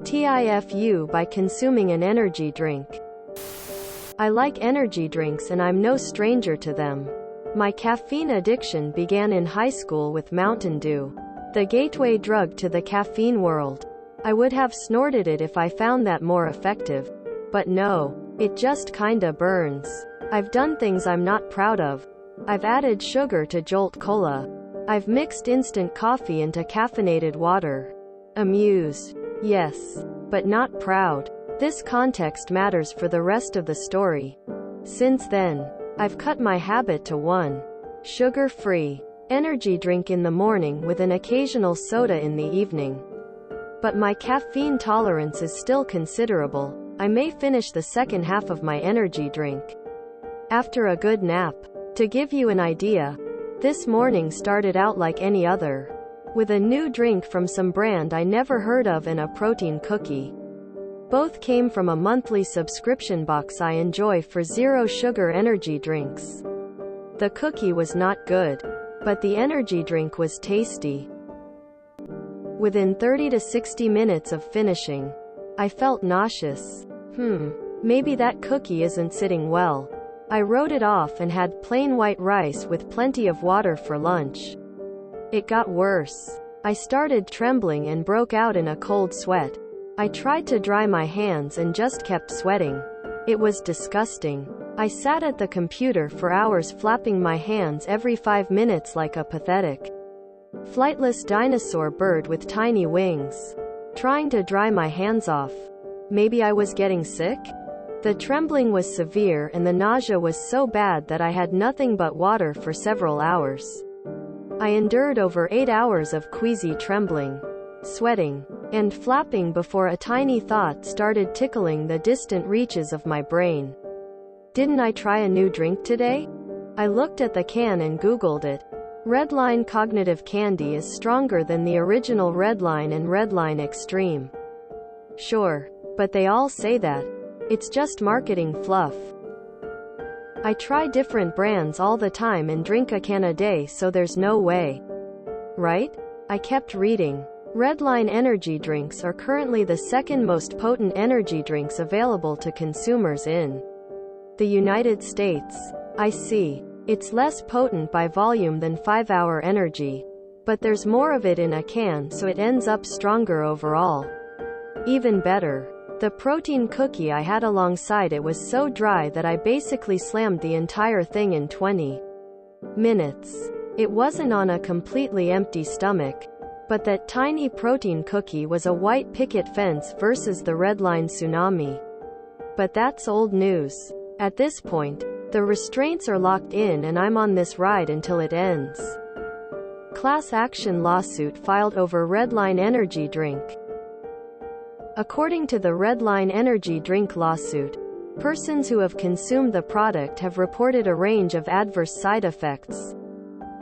TIFU by consuming an energy drink. I like energy drinks and I'm no stranger to them. My caffeine addiction began in high school with Mountain Dew, the gateway drug to the caffeine world. I would have snorted it if I found that more effective. But no, it just kinda burns. I've done things I'm not proud of. I've added sugar to Jolt Cola. I've mixed instant coffee into caffeinated water. Amused. Yes. But not proud. This context matters for the rest of the story. Since then, I've cut my habit to one sugar-free energy drink in the morning with an occasional soda in the evening. But my caffeine tolerance is still considerable. I may finish the second half of my energy drink after a good nap. To give you an idea, this morning started out like any other, with a new drink from some brand I never heard of and a protein cookie. Both came from a monthly subscription box I enjoy for zero-sugar energy drinks. The cookie was not good, but the energy drink was tasty. Within 30 to 60 minutes of finishing, I felt nauseous. Maybe that cookie isn't sitting well. I wrote it off and had plain white rice with plenty of water for lunch. It got worse. I started trembling and broke out in a cold sweat. I tried to dry my hands and just kept sweating. It was disgusting. I sat at the computer for hours flapping my hands every 5 minutes like a pathetic, flightless dinosaur bird with tiny wings, trying to dry my hands off. Maybe I was getting sick? The trembling was severe and the nausea was so bad that I had nothing but water for several hours. I endured over 8 hours of queasy trembling, sweating, and flapping before a tiny thought started tickling the distant reaches of my brain. Didn't I try a new drink today? I looked at the can and Googled it. Redline Cognitive Candy is stronger than the original Redline and Redline Extreme. Sure, but they all say that. It's just marketing fluff. I try different brands all the time and drink a can a day, so there's no way. Right? I kept reading. Redline energy drinks are currently the second most potent energy drinks available to consumers in the United States. I see. It's less potent by volume than 5-Hour Energy. But there's more of it in a can, so it ends up stronger overall. Even better. The protein cookie I had alongside it was so dry that I basically slammed the entire thing in 20 minutes. It wasn't on a completely empty stomach. But that tiny protein cookie was a white picket fence versus the Redline tsunami. But that's old news. At this point, the restraints are locked in and I'm on this ride until it ends. Class action lawsuit filed over Redline energy drink. According to the Redline energy drink lawsuit, persons who have consumed the product have reported a range of adverse side effects,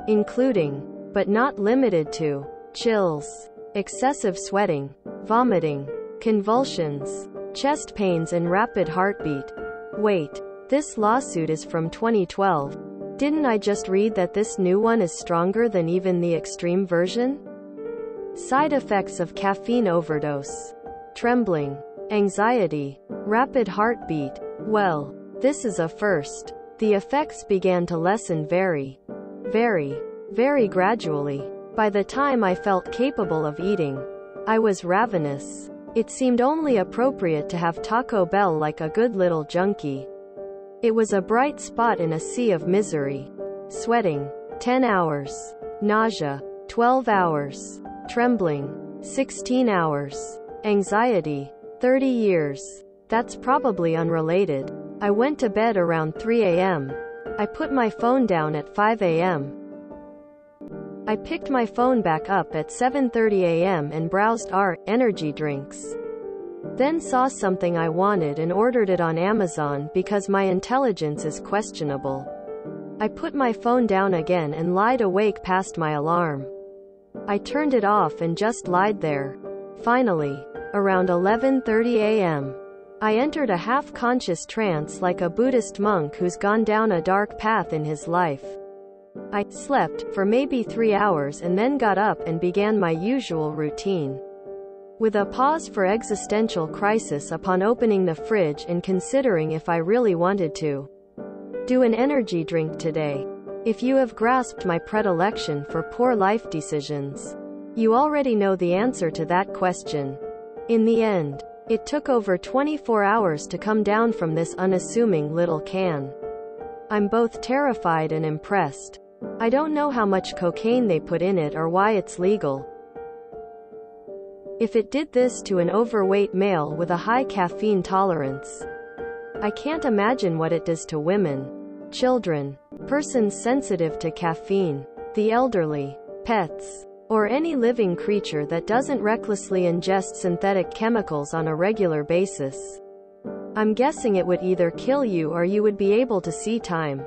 including, but not limited to, chills, excessive sweating, vomiting, convulsions, chest pains and rapid heartbeat. Wait, this lawsuit is from 2012. Didn't I just read that this new one is stronger than even the extreme version? Side effects of caffeine overdose. Trembling, anxiety, rapid heartbeat. Well, this is a first. The effects began to lessen very gradually. By the time I felt capable of eating, I was ravenous. It seemed only appropriate to have Taco Bell like a good little junkie. It was a bright spot in a sea of misery. Sweating, 10 hours. Nausea, 12 hours. Trembling, 16 hours. Anxiety, 30 years. That's probably unrelated. I went to bed around 3 a.m. I put my phone down at 5 a.m. I picked my phone back up at 7:30 a.m. and browsed energy drinks. Then saw something I wanted and ordered it on Amazon because my intelligence is questionable. I put my phone down again and lied awake past my alarm. I turned it off and just lied there. Finally, around 11:30 a.m., I entered a half-conscious trance like a Buddhist monk who's gone down a dark path in his life. I slept for maybe 3 hours and then got up and began my usual routine. with a pause for existential crisis upon opening the fridge and considering if I really wanted to do an energy drink today. If you have grasped my predilection for poor life decisions, you already know the answer to that question. In the end, it took over 24 hours to come down from this unassuming little can. I'm both terrified and impressed. I don't know how much cocaine they put in it or why it's legal. If it did this to an overweight male with a high caffeine tolerance, I can't imagine what it does to women, children, persons sensitive to caffeine, the elderly, pets, or any living creature that doesn't recklessly ingest synthetic chemicals on a regular basis. I'm guessing it would either kill you or you would be able to see time.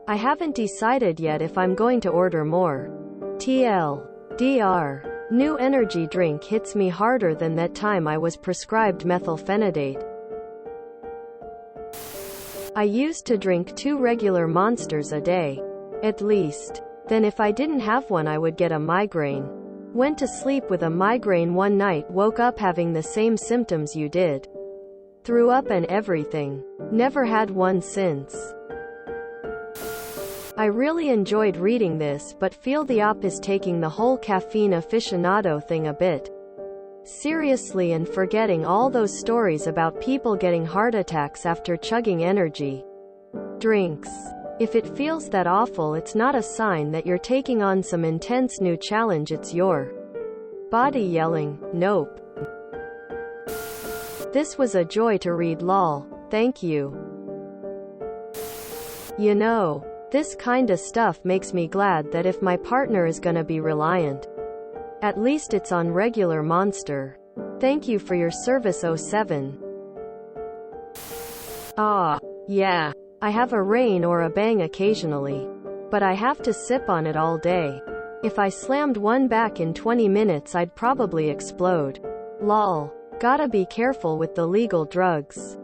I haven't decided yet if I'm going to order more. TLDR. New energy drink hits me harder than that time I was prescribed methylphenidate. I used to drink 2 regular Monsters a day, at least. Then if I didn't have one I would get a migraine. Went to sleep with a migraine one night, woke up having the same symptoms you did. Threw up and everything. Never had one since. I really enjoyed reading this but feel the op is taking the whole caffeine aficionado thing a bit seriously and forgetting all those stories about people getting heart attacks after chugging energy drinks. If it feels that awful, it's not a sign that you're taking on some intense new challenge, it's your body yelling, nope. This was a joy to read, lol. Thank you. You know, this kinda stuff makes me glad that if my partner is gonna be reliant, at least it's on regular Monster. Thank you for your service, 07. Yeah. I have a rain or a bang occasionally, but I have to sip on it all day. If I slammed one back in 20 minutes I'd probably explode. Lol. Gotta be careful with the legal drugs.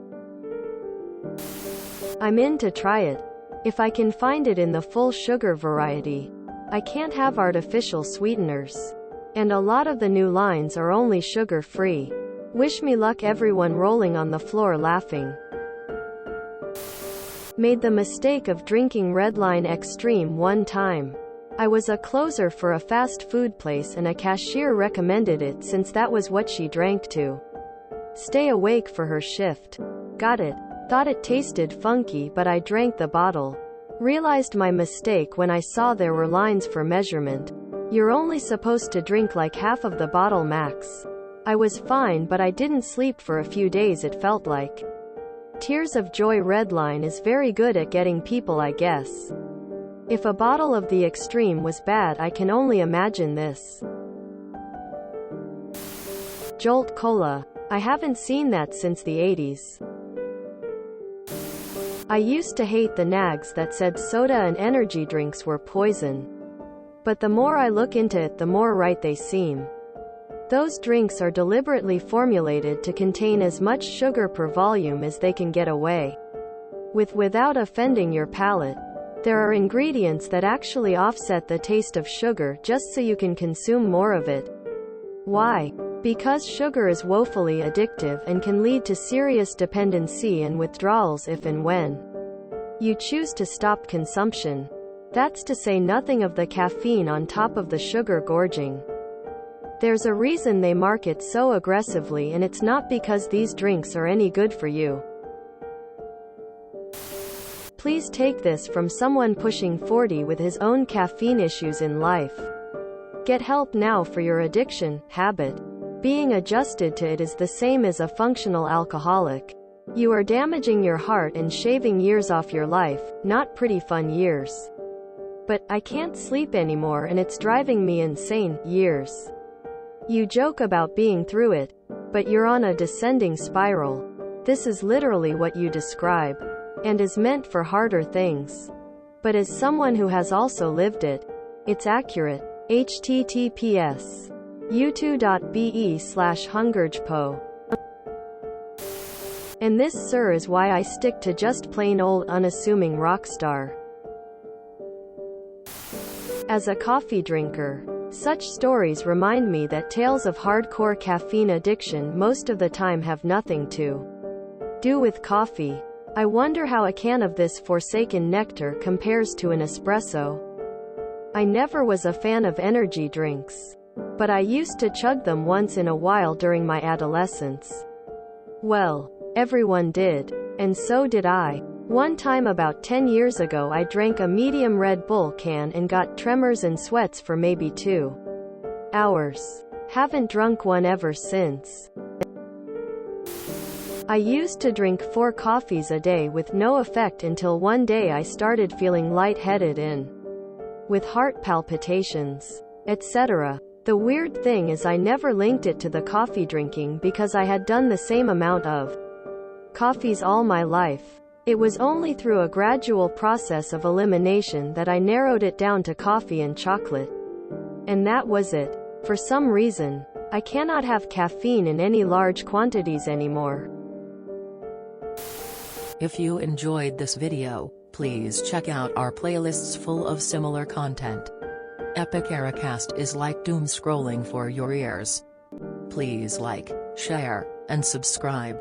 I'm in to try it. If I can find it in the full sugar variety. I can't have artificial sweeteners. And a lot of the new lines are only sugar-free. Wish me luck, everyone rolling on the floor laughing. Made the mistake of drinking Redline Extreme one time. I was a closer for a fast food place and a cashier recommended it since that was what she drank to stay awake for her shift. Got it. Thought it tasted funky but I drank the bottle. Realized my mistake when I saw there were lines for measurement. You're only supposed to drink like half of the bottle max. I was fine but I didn't sleep for a few days, it felt like. Tears of Joy Redline is very good at getting people, I guess. If a bottle of the Extreme was bad, I can only imagine this. Jolt Cola. I haven't seen that since the 80s. I used to hate the nags that said soda and energy drinks were poison. But the more I look into it, the more right they seem. Those drinks are deliberately formulated to contain as much sugar per volume as they can get away with without offending your palate. There are ingredients that actually offset the taste of sugar just so you can consume more of it. Why? Because sugar is woefully addictive and can lead to serious dependency and withdrawals if and when you choose to stop consumption. That's to say nothing of the caffeine on top of the sugar gorging. There's a reason they market so aggressively, and it's not because these drinks are any good for you. Please take this from someone pushing 40 with his own caffeine issues in life. Get help now for your addiction habit. Being adjusted to it is the same as a functional alcoholic. You are damaging your heart and shaving years off your life, not pretty fun years. But, I can't sleep anymore and it's driving me insane, years. You joke about being through it, but you're on a descending spiral. This is literally what you describe, and is meant for harder things. But as someone who has also lived it, it's accurate. https u2.be/hungerjpo. And this, sir, is why I stick to just plain old unassuming rockstar. As a coffee drinker, Such stories remind me that tales of hardcore caffeine addiction most of the time have nothing to do with coffee. I wonder how a can of this forsaken nectar compares to an espresso. I never was a fan of energy drinks, but I used to chug them once in a while during my adolescence. Well, everyone did. And so did I. One time about 10 years ago I drank a medium Red Bull can and got tremors and sweats for maybe 2 hours. Haven't drunk one ever since. I used to drink 4 coffees a day with no effect until one day I started feeling lightheaded and with heart palpitations, etc. The weird thing is I never linked it to the coffee drinking because I had done the same amount of coffees all my life. It was only through a gradual process of elimination that I narrowed it down to coffee and chocolate. And that was it. For some reason, I cannot have caffeine in any large quantities anymore. If you enjoyed this video, please check out our playlists full of similar content. Epic Ericast is like doom scrolling for your ears. Please like, share, and subscribe.